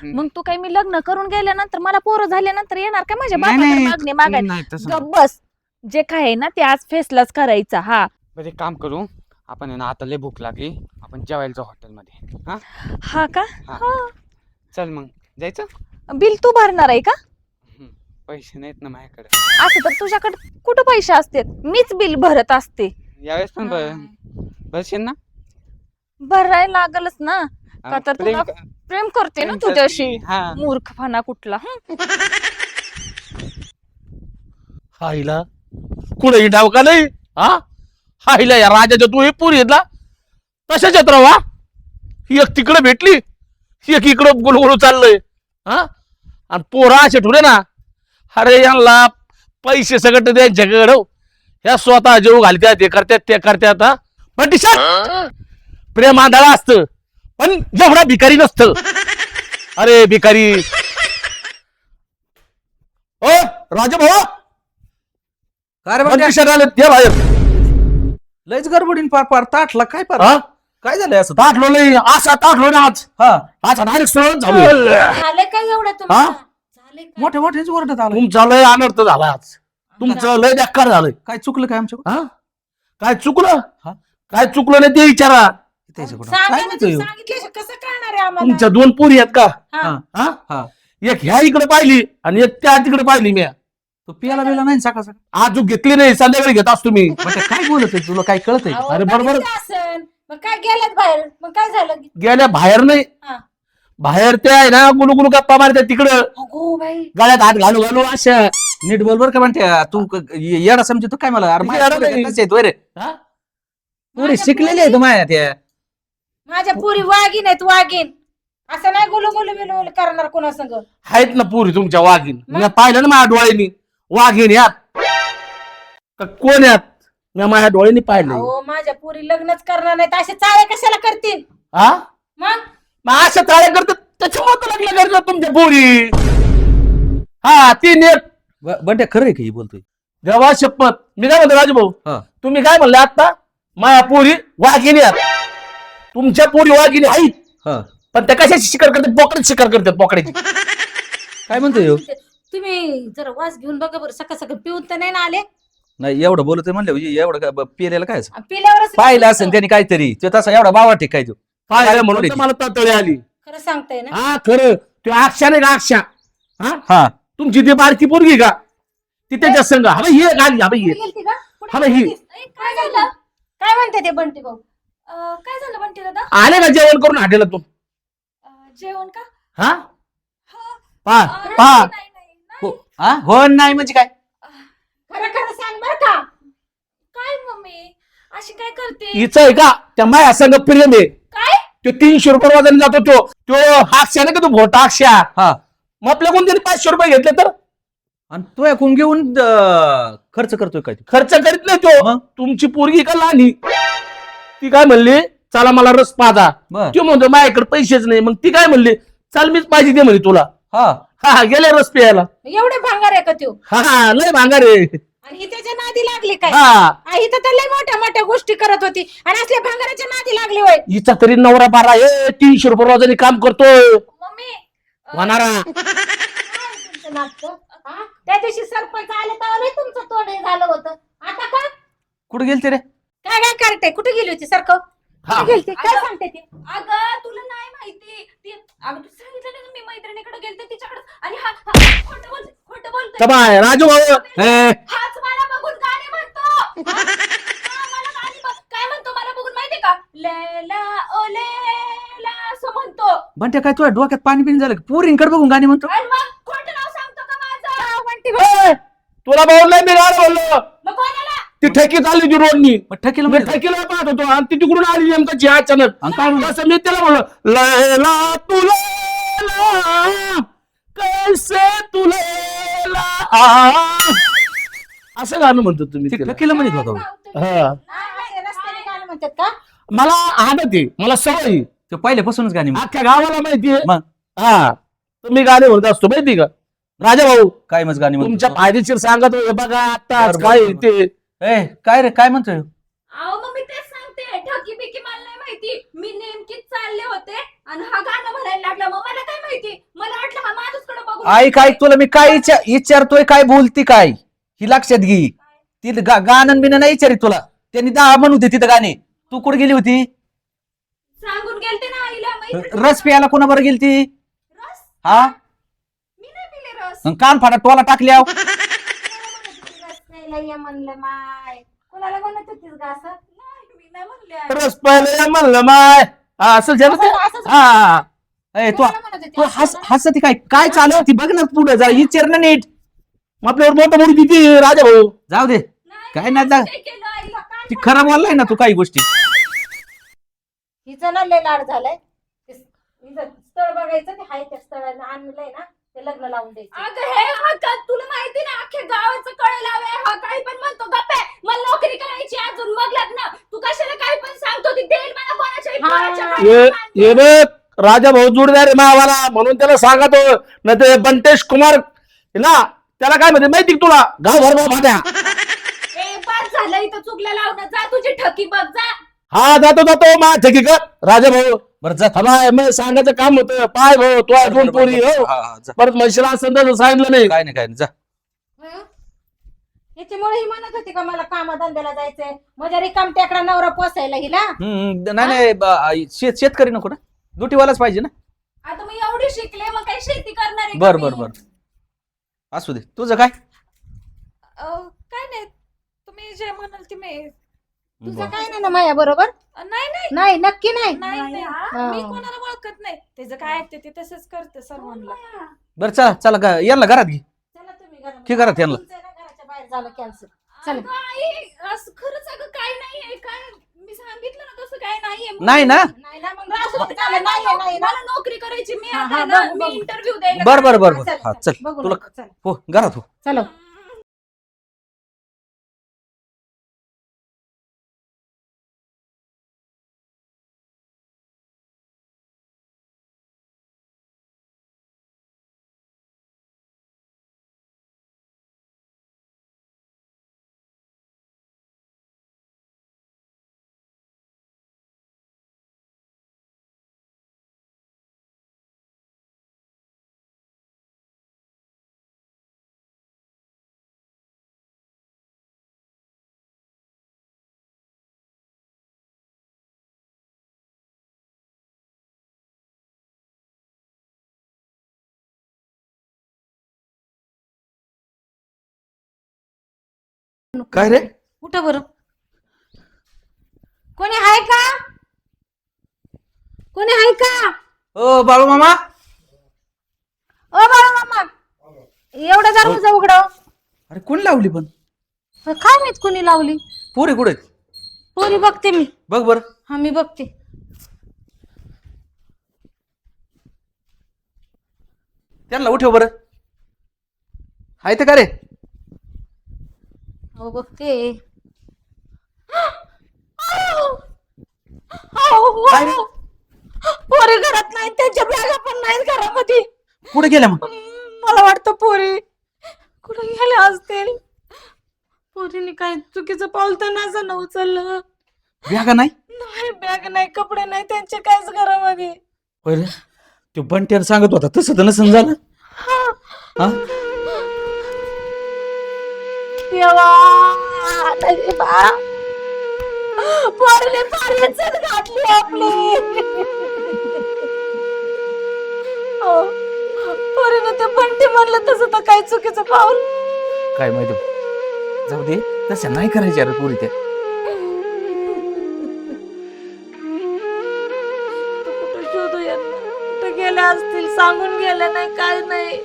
Speaker 4: मग तू काय मी लग्न करून गेल्यानंतर मला पोरं झाल्यानंतर येणार का माझ्या
Speaker 6: नाही,
Speaker 4: बाबाकडे
Speaker 6: नाही,
Speaker 4: मागणी मागायला?
Speaker 6: नाही तसं
Speaker 4: गप्प बस. जे काय आहे ना ते आज फेसलाच करायचं. हा
Speaker 6: बरं एक काम करू आपण आहे ना आता लय भूक लागली आपण जेवायला जाऊ हॉटेलमध्ये. हा
Speaker 4: हा का?
Speaker 6: हा.
Speaker 4: हा.
Speaker 6: चल मग जायचं.
Speaker 4: बिल तू भरणार आहे का?
Speaker 6: पैसे नाहीत ना माझ्याकडे.
Speaker 4: असं तर तुझ्याकडे कुठं पैसे असतात? मीच बिल भरत असते.
Speaker 6: यावेळेस पण भरशील ना?
Speaker 4: भरायला लागलच ना. का तर
Speaker 6: प्रेम
Speaker 4: तुला प्रेम करते ना
Speaker 6: प्रेम
Speaker 4: तुझ्याशी.
Speaker 6: करते. हा
Speaker 4: मूर्खपणा कुठला.
Speaker 7: हाईला कुठेही डाव का नाही हा हाईला या राजाच्या तू हे पुरी येतला तशाच येत राहा. ही एक तिकडे भेटली ही एक इकडं गोलगोल चाललंय हा आणि पोरा असे ठुले ना अरे यांना पैसे सगळं त्यांच्याकडं ह्या स्वतः जेव घालत्यात हे करत्यात ते करत्यात हा पण प्रेम आंधळा असतं पण एवढा भिकारी नसतं. अरे भिकारी ओ राजा भाऊ
Speaker 1: काय रे बंट्या?
Speaker 7: मंत्रिशाला आले ते बाहेर
Speaker 1: लयच गडबडीन पार पार ताटला काय पार
Speaker 7: हा
Speaker 1: काय झालंय असं?
Speaker 7: ताटलो नाही असा ताटलो ना आज
Speaker 1: हा
Speaker 7: आज डायरेक्ट सळून झालो
Speaker 5: झालं काय एवढं
Speaker 7: हा?
Speaker 5: तुम्हाला? झालंय काय?
Speaker 1: मोठे मोठेच ओरडत आलं.
Speaker 7: तुमचं लय अनर्थ झाला आज तुमचं लय बेकार झालंय
Speaker 1: काय चुकलं काय आमच्या?
Speaker 7: हा काय चुकलं
Speaker 1: हा?
Speaker 7: काय चुकलं नाही ते विचारा
Speaker 1: त्याचं कुठं?
Speaker 5: सांगा
Speaker 1: काय
Speaker 5: ना,
Speaker 1: म्हणतोय
Speaker 5: तुम्ही
Speaker 1: ह्यो?
Speaker 5: सांगितल्याशिवाय कसं कळणार आहे आम्हाला
Speaker 7: तुमच्या 2 पोरी आहेत का
Speaker 5: हा.
Speaker 7: हा
Speaker 1: हा
Speaker 7: एक ह्या इकडे पाहिली आणि एक त्या तिकडे पाहिली मी
Speaker 1: तो पियाला बिला नाही सकाळ सकाळ
Speaker 7: आज घेतली नाही संध्याकाळी घेत असतो मी
Speaker 1: काय बोलत तुला काय कळतंय
Speaker 5: अहो,
Speaker 7: अरे बरोबर.
Speaker 5: बघितलं असन. मग काय गेल्यात बाहेर मग काय झालं
Speaker 7: गेल्या बाहेर नाही
Speaker 5: हा.
Speaker 7: बाहेर ते आहे ना गुलू गुलू गप्पा मारतात तिकडं
Speaker 5: अगो बाई
Speaker 7: गळ्यात हात घालू घालू अशा
Speaker 1: नीट बोल बर का म्हणते तू येडा समजतो काय मला अरे
Speaker 7: येडा नाही.
Speaker 1: रे
Speaker 7: हा?
Speaker 1: पुढे शिकलेले आहे तुम्हाला त्या
Speaker 5: माझ्या पुरी वाघीन आहेत वाघीन असं नाही गुलू गुलू बिलू करणार कोणा संग
Speaker 7: आहेत ना पुरी तुमच्या वाघीन मी पाहिलं ना माझ्या डोळ्यांनी वाघीन यात का कोण यात मी माझ्या डोळ्यांनी पाहिलं
Speaker 5: अहो माझ्या पुरी लग्नच करणार नाहीत असे चाळे कशाला करतील
Speaker 7: हा
Speaker 5: मग
Speaker 7: मग अशा चाळ्या करतात त्याच्यामुळे तर लग्न करतात तुमच्या पोरी हा तीन एक
Speaker 1: बंट्या खरं आहे का ही बोलतोय
Speaker 7: देवा शपथ मी काय म्हणतो राजू भाऊ
Speaker 1: हा.
Speaker 7: तुम्ही काय म्हणले आता माझ्या पोरी वाघिणी आहेत तुमच्या पोरी वाघिणी आहेत
Speaker 1: हा
Speaker 7: पण त्या कशाची शिकार करतात बोकड्याची शिकार करतात बोकड्याची
Speaker 1: काय म्हणतोय ह्यो?
Speaker 5: तुम्ही जरा वास घेऊन बघा बरं सकाळ सकाळ पिऊन तर नाही ना आले
Speaker 1: नाही एवढं बोलतोय म्हणलं एवढं पिलेलं काय
Speaker 5: पिल्यावरच
Speaker 1: पाहिलं असेल त्याने काहीतरी तो तसा एवढा बावा टिकाय तो
Speaker 7: काय म्हणून तर मला तळी आली
Speaker 5: खरं सांगताय ना
Speaker 7: हा खरं तो अक्षा नाही का अक्षा हा
Speaker 1: हा
Speaker 7: तुमची ती बारकी पोरगी का ती त्याच्या संघ हा बाई, ये गाडी हा बाई, ये
Speaker 5: कुठे गेलती का? कुठे
Speaker 7: हा बाई, ही.
Speaker 5: गेलतीस?
Speaker 3: ए, काय झालं
Speaker 5: काय म्हणते ते बंटी भाऊ
Speaker 3: काय झालं बंटी दादा
Speaker 7: आले का जेवण करून हाटेला तू
Speaker 3: जेवण का
Speaker 7: हा
Speaker 3: हा.
Speaker 7: पा
Speaker 3: अं,
Speaker 7: पा
Speaker 3: नाही, नाही, नाही.
Speaker 1: हो हा? हो नाही म्हणजे काय
Speaker 5: खरं खरं सांग बर का
Speaker 3: काय मम्मी अशी काय करते
Speaker 7: हिचं आहे का त्या माया संघ प्रेम आहे
Speaker 3: काय
Speaker 7: तो 300 रुपये वाजून जातो तो हाक्ष्या नाही का तो भोटा हाक्ष्या
Speaker 1: हा
Speaker 7: मग आपल्याकडून त्यांनी 500 रुपये घेतले तर
Speaker 1: आणि तो ऐकून घेऊन खर्च करतोय काय ते?
Speaker 7: खर्च करीत नाही तो
Speaker 1: मग?
Speaker 7: तुमची पोरगी का लहानी ती काय म्हणली चला मला रस पाजा
Speaker 1: बर
Speaker 7: ती म्हणतो माझ्याकडे पैसेच नाही मग ती काय म्हणली चल मीच पाहिजे दे म्हणे तुला
Speaker 1: हा
Speaker 7: हा गेले रस प्यायला
Speaker 5: एवढे भांगार आहे का त्यो
Speaker 7: हा लय भांगार रे
Speaker 5: आणि ही त्याच्या नादी लागली काय
Speaker 7: हा
Speaker 5: ही तर लय मोठ्या मोठ्या गोष्टी करत होती आणि असल्या भांगाराच्या नादी लागली होय
Speaker 7: हिचा तरी नवरा बारा आहे 300 रुपये रोजाने काम करतोय
Speaker 3: मम्मी
Speaker 7: होणारा
Speaker 5: तुमचं नाटकं हा? त्या दिवशी सरपंच आले तेव्हा लय तुमचं तोंड हे झालं होतं आता का
Speaker 1: कुठे गेलते रे
Speaker 5: काय काय करते कुठे गेली होती सरकव
Speaker 7: हा.
Speaker 5: कुठे गेलती काय सांगते ती
Speaker 3: अगं तुला नाही माहिती अगं तू सांगितलं ना मी मैत्रिणीकडे गेलते तिच्याकडे आणि खोटं बोलतोय
Speaker 7: तबाय राजू भाऊ
Speaker 1: ए,
Speaker 3: हाच मला बघून गाणे म्हणतो मला गाणी काय म्हणतो मला बघून माहितीये का लेला ओ लेला असं म्हणतो
Speaker 1: बंट्या काय तुझ्या डोक्यात पाणी पिणी झालं पोरींकडे बघून गाणी म्हणतो
Speaker 3: आणि मग खोटं नाव सांगतो का माझं
Speaker 7: ए, तुला बोललोय मी गाणं बोललो
Speaker 3: मग कोणाला
Speaker 7: ती ठेकी चालली होती रोडनी
Speaker 1: मग ठकीला
Speaker 7: मी
Speaker 1: म्हणजे
Speaker 7: ठेकीला पाहत होतो आणि ती तिकडून आली नेमकाची अचानक
Speaker 1: आणि काय म्हणलं?
Speaker 7: तसं मी त्याला म्हणलो लैला तुला कैसे तुला असं गाणं म्हणतो तुम्ही
Speaker 1: ती
Speaker 7: तिला.
Speaker 1: ठकीला म्हणत होता
Speaker 7: हा.
Speaker 5: असे रस्त्याने गाणं म्हणतात का
Speaker 7: मला आदत आहे मला सवय आहे.
Speaker 1: ते पहिल्यापासूनच गाणी म्हणतो.
Speaker 7: अख्ख्या गावाला माहितीये
Speaker 1: मग?
Speaker 7: हा तुम्ही गाणे म्हणत असतो माहिती का राजा भाऊ
Speaker 1: काय मग गाणी
Speaker 7: तुमच्या
Speaker 1: म्हणतो
Speaker 7: फायदेशीर सांगत होते बघा आता
Speaker 1: बरं,
Speaker 7: काय
Speaker 1: बरं,
Speaker 7: ते
Speaker 1: ए काय रे काय म्हणतोय
Speaker 3: अहो मग मी तेच सांगते ठकी बिकी मला नाही माहिती मी नेमकीच चालले होते आणि हा गाणं म्हणायला लागला मग मला काय माहिती मला वाटलं हा माझ्याकडे बघून
Speaker 1: ऐक ऐक तुला मी काय विचारतोय काय बोलती काय ही लक्षात घे ती गाणं बिनं नाही विचारित तुला त्यांनी 10 म्हणू दे तिथं गाणे तू कुठे गेली होती
Speaker 3: सांगून गेलते ना आईला मैत्रिणी
Speaker 1: रस प्यायला कोणाबरोबर गेलती
Speaker 3: रस
Speaker 1: हा
Speaker 3: मी नाही पिले रस
Speaker 1: अन कान फाटा टोला टाकल्या
Speaker 5: म्हणलं माय कोणाला म्हणत होतीस का असं
Speaker 3: नाही मी नाही म्हणले आई.
Speaker 7: रस पाहिलं म्हणलं माय हा, असं झालं ते?
Speaker 5: असंच
Speaker 7: हा
Speaker 1: ए तू
Speaker 5: कोणाला म्हणत होती?
Speaker 1: तू हसती काय काय चालू होती बघ ना पुढे जा विचार ना नीट
Speaker 7: मग आपल्यावर मोठं मोठी तिथे राजा भाऊ
Speaker 1: जाऊ दे
Speaker 3: नाही,
Speaker 1: काय नाही जा
Speaker 3: काय केलं आईला काय
Speaker 1: ती खराब बोललाय ना तू काही गोष्टी
Speaker 5: हिचं ना लय लाड झालाय हिचं स्थळ बघायचं ते हाय त्या स्थळानं आणलंय ना ते लग्न लावून द्यायचं
Speaker 3: अगं हे हा का तुला माहिती ना अख्ख्या गावाचं कळेल आहे हा काही पण म्हणतो गप्पे मला नोकरी करायची अजून मग लग्न तू कशाला काही पण सांगतो ती देईल मला कोणाच्या
Speaker 5: हा.
Speaker 3: पोराच्या
Speaker 7: ये
Speaker 3: काळात
Speaker 7: ये बघ राजा भाऊ जोडदार आहे मावाला म्हणून त्याला सांगतो ना ते बंटेश कुमार आहे ना त्याला काय म्हणते माहिती का तुला गाव भरवा भाट्या
Speaker 3: ए पास झालं इथं चुकलं लावणं जा तुझी ठकी बघ जा
Speaker 7: हा जातो जातो मा ठेकी कर राजा भाऊ
Speaker 1: बरं जा
Speaker 7: हवाय मग सांगायचं काम होतं पाय भाऊ तो अजून पोरी हो
Speaker 1: हा, हा, जा.
Speaker 7: परत म्हशीला असं तर सांगितलं नाही
Speaker 1: काय नाही काय नाही जा
Speaker 5: याच्यामुळे ही म्हणत होती का मला कामधंद्याला जायचंय माझ्या रिकाम टेकडा नवरा पोसायला हिला.
Speaker 1: नाही नाही शेतकरी नको ना, दुटीवालाच पाहिजे ना.
Speaker 3: आता मी एवढी शिकले, मग काही शेती करणार आहे का
Speaker 1: बर
Speaker 3: मी?
Speaker 1: बर बर, असू दे. तुझं काय?
Speaker 4: काय नाही, तुम्ही जे म्हणाल ते मी.
Speaker 5: तुझं
Speaker 1: बरं.
Speaker 5: काय नाही ना माझ्या बरोबर?
Speaker 4: नाही नाही
Speaker 5: नाही नक्की नाही.
Speaker 4: नाही नाही.
Speaker 5: हा.
Speaker 4: मी कोणाला ओळखत नाही, त्याचं काय ऐकते ते तसंच करते सर्वांना.
Speaker 1: बरं चला चला, यांना घरात घे.
Speaker 5: चला तुम्ही घरामध्ये.
Speaker 1: की घरात यांना.
Speaker 5: तुमचं ना घराच्या बाहेर झालं कॅन्सल. चला.
Speaker 3: अगं आई, असं खरंच अगं काय नाहीये, काय मी सांगितलं ना तसं काय नाहीये.
Speaker 1: नाही ना?
Speaker 5: नाही ना मग असू दे, चालेल. नाही नाही ना.
Speaker 3: मला नोकरी करायची, मी
Speaker 5: हा,
Speaker 3: आता
Speaker 5: हा,
Speaker 3: ना,
Speaker 5: बघू,
Speaker 3: मी
Speaker 5: बघू.
Speaker 3: इंटरव्ह्यू द्यायला
Speaker 1: बर बर
Speaker 3: जाणार
Speaker 1: बर
Speaker 3: आहे.
Speaker 1: बर,
Speaker 5: चल,
Speaker 1: हा
Speaker 5: चल,
Speaker 1: चल.
Speaker 5: बघू
Speaker 1: तुला
Speaker 5: नका, चल.
Speaker 1: हो घरात हो.
Speaker 5: चलो.
Speaker 1: काय रे?
Speaker 5: उठा बरं. कोणी आहे का? कोणी आहे का?
Speaker 1: ओ बाळू मामा.
Speaker 5: ओ बाळा मामा, एवढा दरवाजा उघडव.
Speaker 1: अरे कोण लावली पण?
Speaker 5: काय माहित कोणी लावली.
Speaker 1: पोरी कुठे आहेत?
Speaker 5: पोरी बघते मी.
Speaker 1: बघ बर.
Speaker 5: हा मी बघते.
Speaker 1: त्यांना उठव बरं. आहे ते का रे?
Speaker 5: हो बघते.
Speaker 1: काय रे?
Speaker 4: पोरी घरात नाही, त्यांच्या बॅगा पण नाहीत घरामध्ये.
Speaker 1: कुठे गेल्या मग?
Speaker 4: मला वाटतं पोरी कुठे गेल्या असतील. पोरीने काय चुकीचं पाऊल तर नसं उचललं.
Speaker 1: बॅगा नाही?
Speaker 4: नाही, बॅग नाही, कपडे नाही त्यांचे काहीच घरामध्ये.
Speaker 1: होय रे, तो बंट्यान सांगत होता तसं तर नसन झालं. हा?
Speaker 4: देवा, नशिबा. पोरीने फार इज्जत घातली आपली. हो, पोरीने ते बंटी म्हणलं तसं तर काही चुकीचं पाऊल.
Speaker 1: काय माहिती, जाऊ दे. तशा नाही करायच्या रे पोरी त्या.
Speaker 4: कुठं शोधू यांना? कुठं गेल्या असतील, सांगून गेल्या नाही, काय नाही.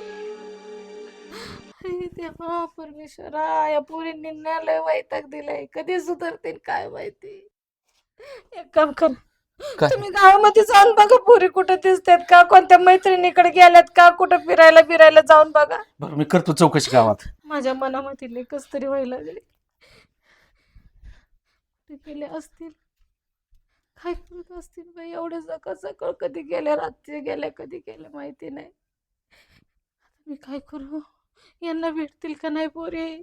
Speaker 4: हे देवा परमेश्वरा, या पोरींनी ना लय वैताग दिलाय. कधी सुधारतील काय माहिती. एक काम कर,
Speaker 1: काय?
Speaker 4: तुम्ही गावामध्ये जाऊन बघा पोरी कुठे दिसतात का, कोणत्या मैत्रिणीकडे गेल्यात का, कुठं फिरायला बिरायला जाऊन बघा.
Speaker 1: बरं मी करतो चौकशी गावात.
Speaker 4: माझ्या मनामध्ये लय कस तरी व्हायला लागले. कुठे गेले असतील, काय करत असतील बाई. एवढे सकाळ सकाळ कधी गेल्या, रात्री गेल्या, कधी गेल्या माहिती नाही. मी काय करू, यांना भेटतील का नाही पोरी.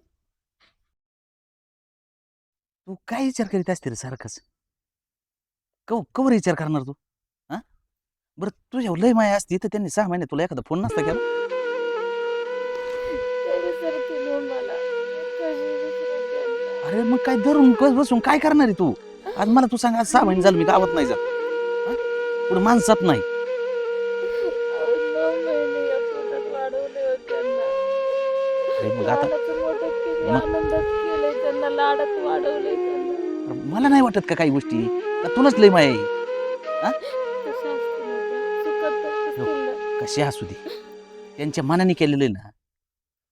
Speaker 1: तू काय विचार करीत असते रे सारखंच? कवर विचार करणार तू? हा बरं, तुझ्या लय माया असती तर त्यांनी 6 महिने तुला एखादा फोन नसता केला.
Speaker 4: ते विसरतील हो मला. कशी विसरेल त्यांना?
Speaker 1: अरे मग काय धरून बसून काय करणार आहे तू? आज मला तू सांग, आज 6 महिने झालं मी गावात नाही जात. पुढे माणसात नाही.
Speaker 4: अहो, 9 महिने या पोटात वाढवले होते त्यांना.
Speaker 1: अरे मग आता
Speaker 4: लहानाचं मोठं किती
Speaker 1: मग-
Speaker 4: आनंदात केलंय त्यांना, लाडात वाढवलंय त्यांना.
Speaker 1: मला नाही वाटत का काही गोष्टी? का तुलाच लय माया आहे?
Speaker 4: कशा असतील आता? चुकत तर असतील ना.
Speaker 1: कशी असू दे, त्यांच्या मनाने केलेलं आहे ना,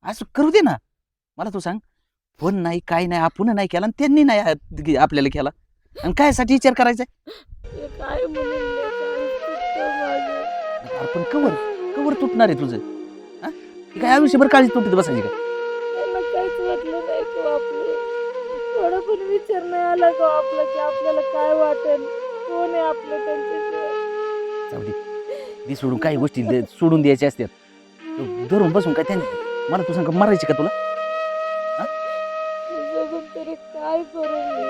Speaker 1: असं करू दे ना. मला तू सांग, फोन नाही, काय नाही, आपण नाही केला आणि त्यांनी नाही आपल्याला केला, आणि कायसाठी विचार करायचा?
Speaker 4: हे काय म्हणून काय चुकतं माझं.
Speaker 1: आपण कवर कवर तुटणार आहे तुझं? हा? हे काय आयुष्यभर काळजी तुटत बसायची का?
Speaker 4: त्यांना काहीच वाटलं नाही का आपलं? थोडा पण विचार नाही आला का आपला की आपल्याला काय वाटेल, कोण आहे आपलं त्यांच्याशिवाय.
Speaker 1: जाऊ दे, ती सोडून काही गोष्टी सोडून द्यायच्या असतात. तू धरून बसून काय त्यांनी मला तू सांग मारायची का तुला?
Speaker 4: जगून तरी काय करू मी?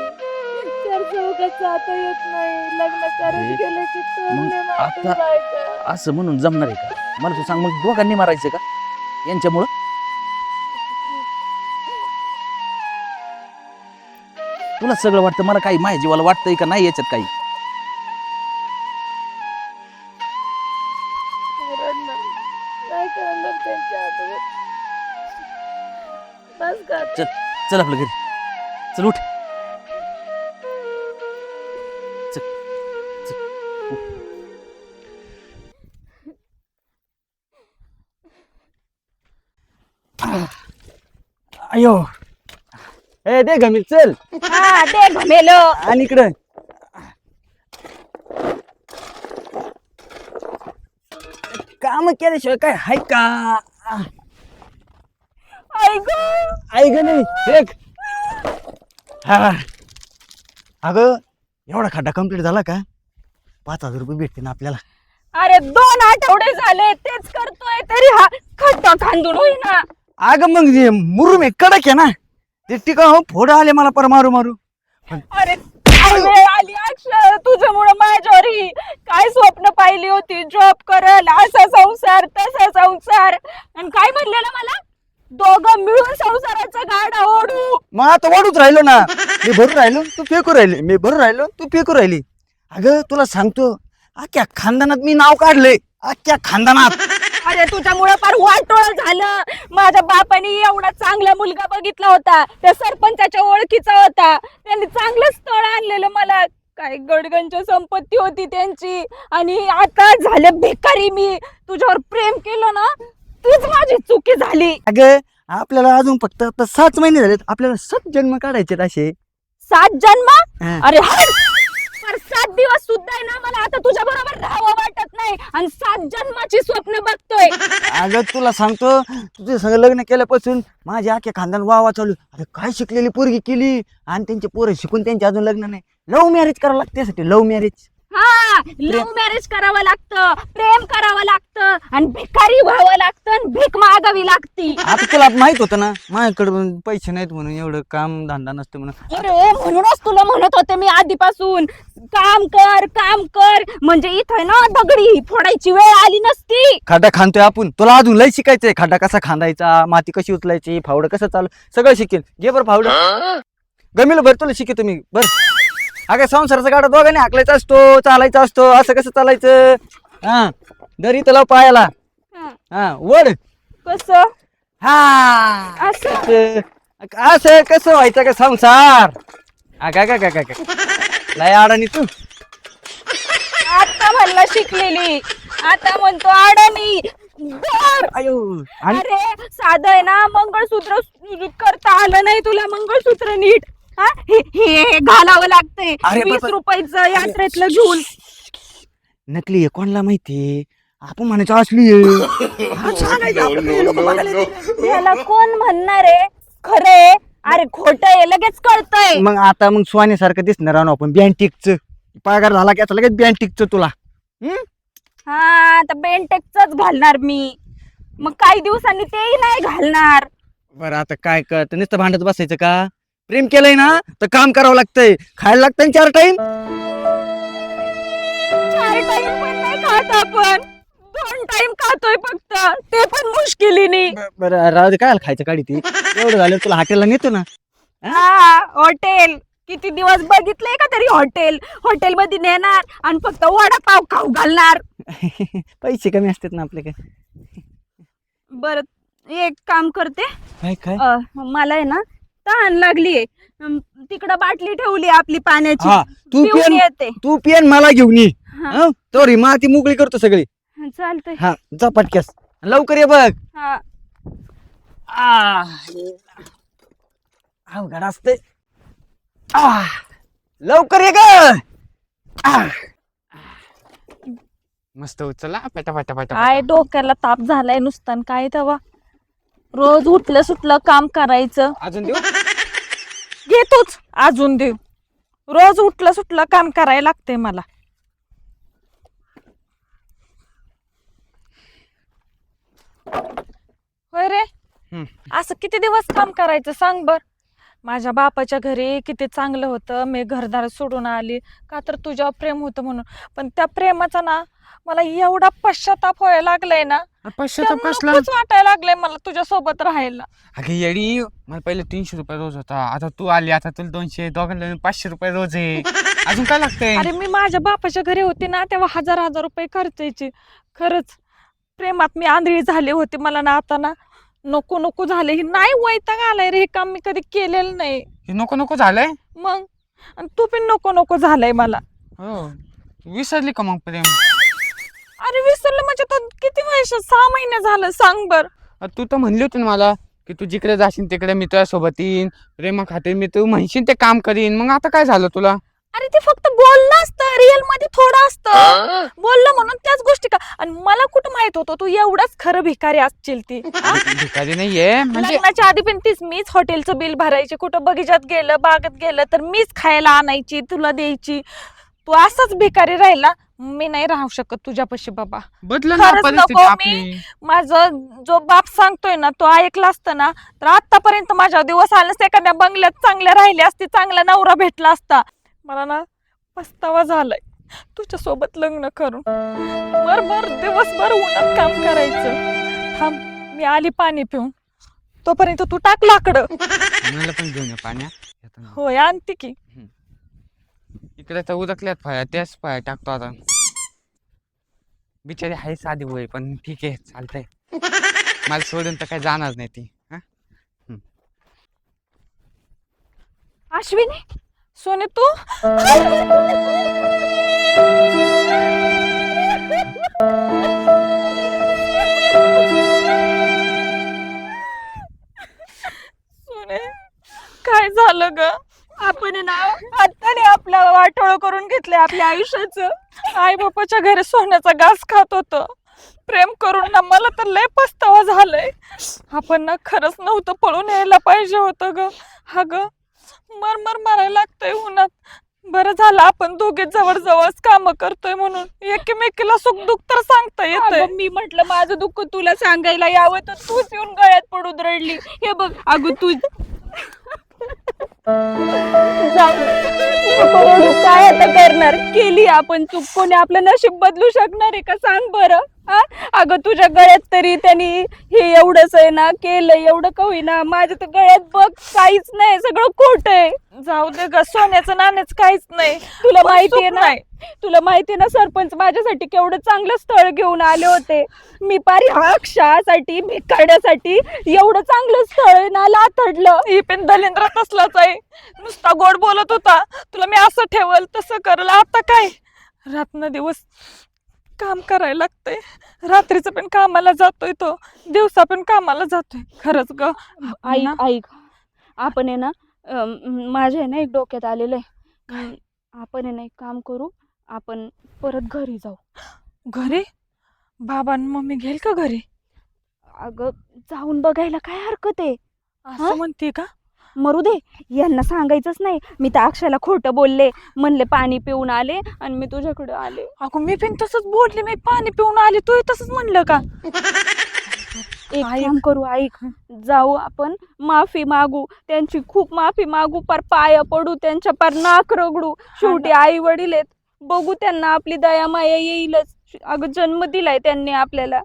Speaker 4: 4 चौघाचं आता येत नाही. लग्न करायला
Speaker 1: अरे,
Speaker 4: गेलं की
Speaker 1: मग
Speaker 4: टोमणे मारते
Speaker 1: आता-
Speaker 4: बायका.
Speaker 1: असं म्हणून जमणार आहे का? मला तू सांग, मग दोघांनी मारायचं का यांच्यामुळं? तुला सगळं वाटतं, मला काही माझ्या जीवाला वाटतंय का नाही याच्यात काही?
Speaker 4: काय करणार त्यांच्या आठवण? बस का
Speaker 1: चल आपलं घरी, चल उठ.
Speaker 6: अयो ए दे गमील चल
Speaker 4: हा दे घमेलो.
Speaker 6: आणि इकडं काम केल्याशिवाय काय हाय का?
Speaker 4: ऐक
Speaker 6: ऐक नाही देख. हा अगं एवढा खड्डा कंप्लीट झाला का 5,000 रुपये भेटते ना आपल्याला.
Speaker 4: अरे 2 आठवडे झाले तेच करतोय तरी हा खड्डा खांदून होईना.
Speaker 6: अगं मग जे मुरुम आहे कडक आहे ना ते टिका हो फोड आले मला पर मारू मारू.
Speaker 4: अरे काय वेळ आली अक्षर तुझ्यामुळे माझ्यावरही. काय स्वप्न पाहिली होती, जॉब करल, असा संसार तसा संसार, आणि काय म्हणलेलं मला, दोघं मिळून संसाराचा गाडा ओढू.
Speaker 6: मग आता वाढूच राहिलो ना. मी भरून राहिलो तू फेकू राहिली, मी भरून राहिलो तू फेकू राहिली. अगं तुला सांगतो अख्ख्या खानदानात मी नाव काढलंय, अख्ख्या खानदानात.
Speaker 4: अरे तुझ्यामुळे फार वाटोळ झालं. माझ्या बापाने एवढा चांगला मुलगा बघितला होता, त्या सरपंचाच्या ओळखीचा होता, त्यांनी चांगलं स्थळ आणलेलं मला, काय गडगंज संपत्ती होती त्यांची, आणि आता झाले भिकारी मी. तुझ्यावर प्रेम केलं ना तीच माझी चुकी झाली.
Speaker 6: अगं आपल्याला अजून फक्त आता 7 महिने झालेत, आपल्याला 7 जन्म काढायचे असे.
Speaker 4: 7 जन्म?
Speaker 6: हा.
Speaker 4: अरे हट! पर 7 दिवस सुद्धा आहे ना मला आता तुझ्या बरोबर राहावं वाटत नाही, आणि 7 जन्माची स्वप्न बघतोय.
Speaker 6: अगं तुला सांगतो तुझ्या संग लग्न केल्यापासून माझी अख्ख्या खानदान वावा चालू. अरे काय शिकलेली पोरगी केली आणि त्यांचे पोरं शिकून त्यांचे अजून लग्न नाही. लव्ह मॅरेज करावं लागतं त्यासाठी, लव्ह मॅरेज.
Speaker 4: हा लव्ह मॅरेज करावं लागतं, प्रेम करावं लागतं, आणि भिकारी व्हावं लागतं, आणि भीक मागावी लागती.
Speaker 6: आता तुला माहित होतं ना माझ्याकडे पैसे नाहीत म्हणून, एवढं काम धंदा नसतं म्हणून.
Speaker 4: अरे म्हणूनच तुला म्हणत होते मी आधीपासून, काम कर म्हणजे इथं ना दगडी फोडायची वेळ आली नसती.
Speaker 6: खड्डा खांदतोय आपण, तुला अजून लय शिकायचंय. खड्डा कसा खांदायचा, माती कशी उचलायची, फावडं कसं चालू, सगळं शिकेल. घे बरं फावडं, गमील भर तुला शिके तुम्ही बर. अगं संसाराचा गाडा दोघांनी हाकलायचा असतो, चालायचा असतो. असं कसं चालायचं? हा दरी तुला पायाला, हा वड
Speaker 4: कसं
Speaker 6: हा
Speaker 4: असं?
Speaker 6: असं कसं व्हायचं का संसार? का लय अडाणी तू.
Speaker 4: आता म्हणला शिकलेली, आता म्हणतो अडाणी. धर.
Speaker 6: अयो आणि
Speaker 4: अरे साधं आहे ना, मंगळसूत्र करता आलं नाही तुला, मंगळसूत्र नीट. हा? हे घालावं लागतंय
Speaker 6: अरे
Speaker 4: 20 रुपयाचं यात्रेतलं घेऊन.
Speaker 6: नकली आहे कोणाला माहितीये, आपण म्हणायचं असली आहे. हा, सांगायचं आपण, हे लोकं बघायला येतील.
Speaker 4: याला कोण म्हणणार आहे खरंय? अरे खोट आहे लगेच कळतंय.
Speaker 6: मग आता मग स्वानीसारखं दिसणार आहो आपण. बँटिकच पगार झाला की आता लगेच बँटिकच तुला.
Speaker 4: हा आता बेंटेक्सच घालणार मी, मग काही दिवसांनी तेही नाही घालणार.
Speaker 6: बरं आता काय कळत, नुसतं भांडत बसायचं का? प्रेम केलंय ना तर काम करावं लागतंय, खायला लागतंय 4 टाइम.
Speaker 4: 4 टाइम पण नाही खात आपण, 2 टाइम खातोय फक्त, ते पण मुश्किलीने.
Speaker 6: बरं राहू दे, काय खायचं काढी ती. एवढं झालं तुला हॉटेलला नेतो ना.
Speaker 4: हा हॉटेल किती दिवस बघितलंय का तरी? हॉटेल मध्ये नेणार आणि फक्त वडापाव खाऊ घालणार.
Speaker 6: पैसे कमी असतात ना आपल्याकडे.
Speaker 4: बर एक काम करते,
Speaker 6: काय काय
Speaker 4: मला आहे ना तहान लागलीये, तिकडं बाटली ठेवली आपली पाण्याची,
Speaker 6: हा तू
Speaker 4: पिऊन
Speaker 6: पियन,
Speaker 4: येते.
Speaker 6: तू पियन मला घेऊन ये.
Speaker 4: हा,
Speaker 6: तोरी माती मोकळी करतो सगळी.
Speaker 4: चालतंय.
Speaker 6: हा जा पटक्यास, लवकर ये बघ.
Speaker 4: हा
Speaker 6: अवघड असते. लवकर ये ग.
Speaker 8: मस्त उचलला पटापटा
Speaker 4: काय डोक्याला ताप झालाय नुसतं, काय तेव्हा रोज उठलं सुटलं काम करायचं.
Speaker 8: अजून देऊ
Speaker 4: घेतोच अजून देऊ, रोज उठलं सुटलं काम करायला लागते मला. होय रे, असं किती दिवस काम करायचं सांग बर? माझ्या बापाच्या घरी किती चांगलं होतं, मी घरदार सोडून आली का तर तुझ्यावर प्रेम होतं म्हणून. पण त्या प्रेमाचा ना मला एवढा पश्चाताप व्हायला लागलाय ना,
Speaker 8: पश्चाताप कसला?
Speaker 4: नकोच वाटायला लागलंय मला तुझ्या सोबत राहायला.
Speaker 8: अगं येडी, मला पहिले 300 रुपये रोज होता, आता तू आली, आता तुला 200, दोघांना मिळून 500 रुपये रोज आहे. अजून काय लागतंय?
Speaker 4: अरे मी माझ्या बापाच्या घरी होते ना तेव्हा हजार हजार रुपये खर्चायचे. खरंच प्रेमात मी आंधळी झाले होते. मला ना आता ना नको नको झाले. हे नाही वैताग आलाय रे, हे काम मी कधी केलेलं नाही.
Speaker 8: हे नको नको झालंय.
Speaker 4: मग आणि तू पण नको नको झालंय मला.
Speaker 8: हो, विसरली का मग प्रेम?
Speaker 4: अरे विसरलं म्हणजे तो किती वर्ष, 6 महिने झालं, सांग बर.
Speaker 8: तू तर म्हणली होती ना मला की तू जिकडे जाशील तिकडे मी तुझ्या सोबत येईन, प्रेमा खाते मी, तू म्हणशील ते काम करीन. मग आता काय झालं तुला?
Speaker 4: अरे ते फक्त बोलणं असतं, रिअल मध्ये थोडं असतं. बोललं म्हणून त्याच गोष्टी का. आणि मला कुठं माहित होतं तू एवढाच खरं भिकारी असशील ती.
Speaker 8: भिकारी नाहीये म्हणजे.
Speaker 4: लग्नाच्या आधी पण मीच हॉटेलचं बिल भरायची, कुठं बगीचात गेलं बागेत गेलं तर मीच खायला आणायची, तुला द्यायची. तू असाच भिकारी राहिला, मी नाही राहू शकत तुझ्यापाशी बाबा.
Speaker 8: बदल ना
Speaker 4: खरंच
Speaker 8: परिस्थिती
Speaker 4: नको.
Speaker 8: आपली.
Speaker 4: माझं जो बाप सांगतोय ना तो ऐकला असतं ना तर आतापर्यंत माझ्या दिवस आले नसते, एखाद्या बंगल्यात चांगल्या राहिले असते, चांगला नवरा भेटला असता. मला ना पस्तावा झालाय तुझ्या सोबत लग्न करून. बरं दिवसभर उन्हात काम करायचं. थांब मी आली पाणी पिऊन, तोपर्यंत तू टाक लाकडं.
Speaker 8: मला पण घेऊन ये पाण्या.
Speaker 4: होय आणते की.
Speaker 8: इकडे तर उदकल्यात फाया, त्याच फाया टाकतो आता. बिचारी आहे साधी होय, पण ठीक आहे चालतंय. मला सोडून तर काही जाणार नाही ती.
Speaker 4: अश्विनी, सोने तू सोने काय झालं ग. आपण ना आत्ताने आपला वाटोळ करून घेतलंय आपल्या आयुष्याचं. आई बापाच्या घरी सोन्याचा घास खात होतो. प्रेम करून ना मला तर लय पस्तावा झालाय. आपण ना खरंच नव्हतं पळून यायला पाहिजे होतं ग. हा ग मर मारायला लागतंय उन्हात. बरं झालं आपण दोघे जवळ जवळच काम करतोय म्हणून एकमेकीला सुख दुःख तर सांगता येतंय.
Speaker 3: मी म्हटलं माझं दुःख तुला सांगायला यावं तर तूच येऊन गळ्यात पडून रडली. हे बघ अगं तू काय आता करणार. केली आपण चूक, कोणी आपलं नशीब बदलू शकणार आहे का सांग बरं. हा अगं तुझ्या गळ्यात तरी त्यांनी हे एवढंच आहे ना केलंय, एवढं का होईना. माझ्या तर गळ्यात बघ काहीच नाही, सगळं खोट आहे.
Speaker 4: जाऊ दे ग, सोन्याचं नाणेच काहीच नाही.
Speaker 3: तुला
Speaker 4: पण
Speaker 3: माहितीये
Speaker 4: सुख
Speaker 3: ना,
Speaker 4: नाही.
Speaker 3: तुला माहितीये ना सरपंच माझ्यासाठी केवढं चांगलं स्थळ घेऊन आले होते. मी पारी क्षासाठी मी करण्यासाठी एवढं चांगलं स्थळ ना लाथडलं.
Speaker 4: ही पण दलिंद्र तसलाच आहे, नुसता गोड बोलत होता. तुला मी असं ठेवल तसं करल. आता काय रात्र दिवस काम करायला लागतंय. रात्रीचं पण कामाला जातोय तो, दिवसा पण कामाला जातोय. खरंच ग
Speaker 3: ऐक आपण आहे ना माझ्या आहे ना एक डोक्यात आलेलं आहे. आपण आहे ना एक काम करू, आपण परत घरी जाऊ.
Speaker 4: घरी? बाबा आणि मम्मी घेईल का घरी?
Speaker 3: अगं जाऊन बघायला काय हरकत आहे.
Speaker 4: असं म्हणते का?
Speaker 3: मरू दे, यांना सांगायचंच नाही. मी तर अक्षयला खोटं बोलले, म्हणले पाणी पिऊन आले आणि मी तुझ्याकडे आले.
Speaker 4: अगं मी पण तसंच बोलले, मी पाणी पिऊन आले. तू तसंच म्हणलं का?
Speaker 3: एक काम करू, ऐक, जाऊ आपण माफी मागू, त्यांची खूप माफी मागू, पार पाया पडू, त्यांच्या पार नाक रगडू. शेवटी आई वडील आहेत, बघू त्यांना आपली दया माया येईलच. अगं जन्म दिलाय त्यांनी आपल्याला,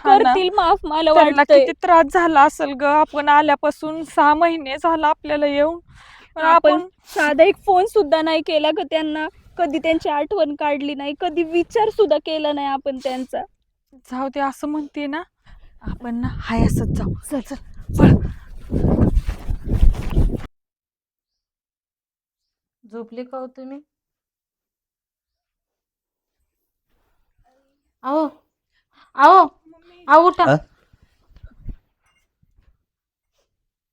Speaker 3: करतील माफ. मला
Speaker 4: त्यांना
Speaker 3: वाटतंय
Speaker 4: किती त्रास झाला असेल ग. आपण आल्यापासून 6 महिने झाला आपल्याला येऊन, पण
Speaker 3: आपण साधा एक फोन सुद्धा नाही केला ग त्यांना. कधी त्यांची आठवण काढली नाही, कधी विचार सुद्धा केला नाही आपण त्यांचा.
Speaker 4: जाऊ दे, असं म्हणते ना आपण ना हाय असंच जाऊ. चल चल.
Speaker 5: झोपली का हो तुम्ही? आओ आओ आओ उठा.
Speaker 1: अ?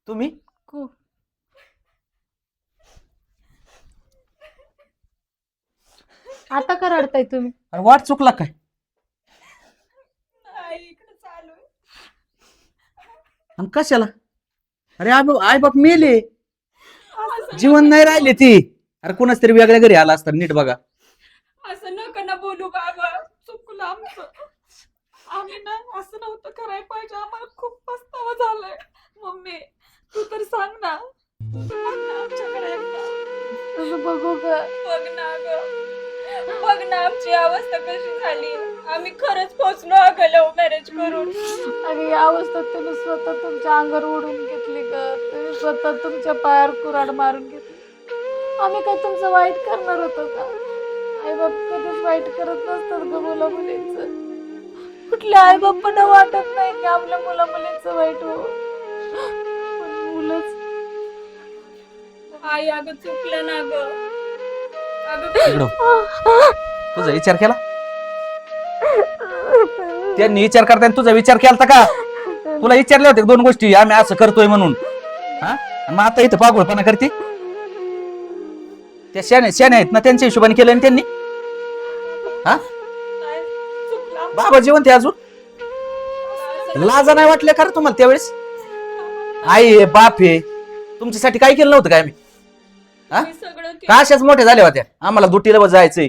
Speaker 1: तुम्ही
Speaker 5: आता का रडताय तुम्ही?
Speaker 1: अरे वाट चुकला काय? आणि कशाला? अरे आई बाप मेले, जीवन नाही राहिले ती. अरे कोणाच तरी वेगळ्या घरी आला असता, नीट बघा.
Speaker 3: असं नका ना बोलू बाबा,
Speaker 4: चुकलं आमचं. आम्ही ना असं नव्हतं करायला पाहिजे. आम्हाला खूप पस्तावा झालाय. मम्मी तू तर सांग ना,
Speaker 3: बघ ना आमची अवस्था कशी झाली. आम्ही खरंच पोचलो अगं लव्ह मॅरेज करून.
Speaker 4: आणि या अवस्थेत तुम्ही स्वतः तुमच्या अंगावर ओढून घेतली ग. तुम्ही स्वतः तुमच्या पायावर कुऱ्हाड मारून घेतली. आम्ही काय तुमचं वाईट करणार होतो का? आई बाप कधीच वाईट करत नसतात ग मुला मुलींचं. कुठल्या आई बापांना वाटत नाही की आपल्या मुला मुलींचं वाईट हो. पण मुलंच.
Speaker 3: आई अगं चुकलं ना ग.
Speaker 1: इकडं. तुझा विचार केला त्यांनी विचार करताना तुझा विचार केला का? तुला विचारले होते 2 गोष्टी आम्ही असं करतोय म्हणून हा आणि मग आता इथं पागोळपणा करते. त्या शाने आहेत ना त्यांच्या हिशोबाने केलं ना त्यांनी. हा बाबा जिवंत आहे अजून. लाजा नाही वाटल्या का रे तुम्हाला त्यावेळेस? आई आहे बाप आहे तुमच्यासाठी काय केलं नव्हतं काय आम्ही? हा
Speaker 3: सगळं
Speaker 1: का अशाच मोठ्या झाल्या होत्या? आम्हाला दुटीला जायचंय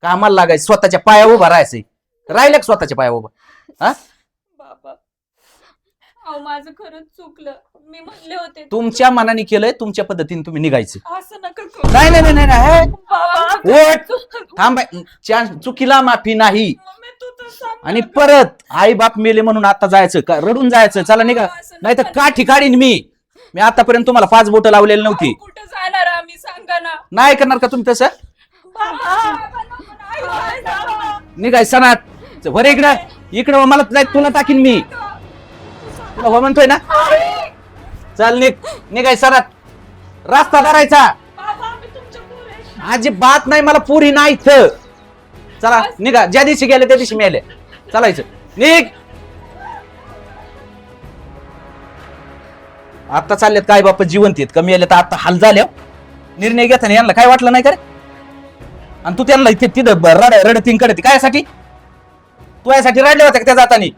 Speaker 1: कामाला लागायचं स्वतःच्या पाया उभा राहायचंय. राहिल्या का स्वतःच्या पाया उभा? हा
Speaker 3: बाबा अहो माझं खरंच चुकलं. मी म्हणले होते
Speaker 1: तुमच्या मनाने केलंय तुमच्या पद्धतीने तुम्ही निघायचं.
Speaker 3: असं नका करू.
Speaker 1: नाही नाही नाही नाही हे.
Speaker 3: बाबा
Speaker 1: ओट थांब चुकीला माफी नाही.
Speaker 3: मम्मी तू तर सांग
Speaker 1: आणि
Speaker 3: ना.
Speaker 1: परत आई बाप मेले म्हणून आता जायचं का? रडून जायचं? चला निघा
Speaker 3: असं
Speaker 1: नाही तर
Speaker 3: नका
Speaker 1: का ठिकाणी मी आतापर्यंत तुम्हाला 5 बोटं लावलेली नव्हती.
Speaker 3: अहो, कुठं जाणार आम्ही सांगा ना.
Speaker 1: नाही करणार का तुम्ही तसं? निघाय सणात बरे इकडं मला नाही तुला टाकीन मी. तुला हो म्हणतोय ना. चल निघाय सणात रस्ता धरायचा. अजिबात नाही मला पुरी नाही इथं. चला निघा ज्या दिवशी गेले त्या दिवशी मिळाले चालायचं. निघ आता चाललेत काय बाप जिवंत आहेत कमी आले तर आता हाल झाल्या. निर्णय घेताना यांना काय वाटलं नाही का रे? आणि तू त्यांना इथे तिथं रडतीन कडती कायसाठी? तू यासाठी रडल्या होत्या का त्या जातानी?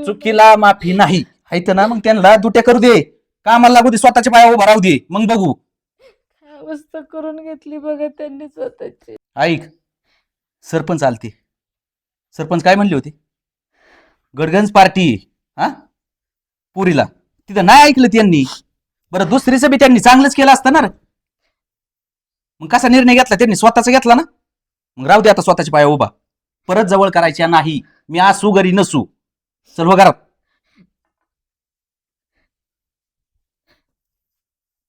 Speaker 1: चुकीला माफी नाही ऐकत ना. मग त्यांना दुट्या करू दे कामाला लागू दे स्वतःच्या पायावर उभा राहू दे मग बघू.
Speaker 4: अवस्था करून घेतली बघा त्यांनी स्वतःची.
Speaker 1: ऐक सरपंच आलते. सरपंच काय म्हणले होते? गडगंज पार्टी हा पुरीला तिथं नाही ऐकलं त्यांनी. बरं दुसरीचं बी त्यांनी चांगलंच केलं असतं ना रे. मग कसा निर्णय घेतला त्यांनी? स्वतःचा घेतला ना. मग राहू दे आता स्वतःच्या पाया उभा. परत जवळ करायच्या नाही. मी असू घरी नसू. चल घरात.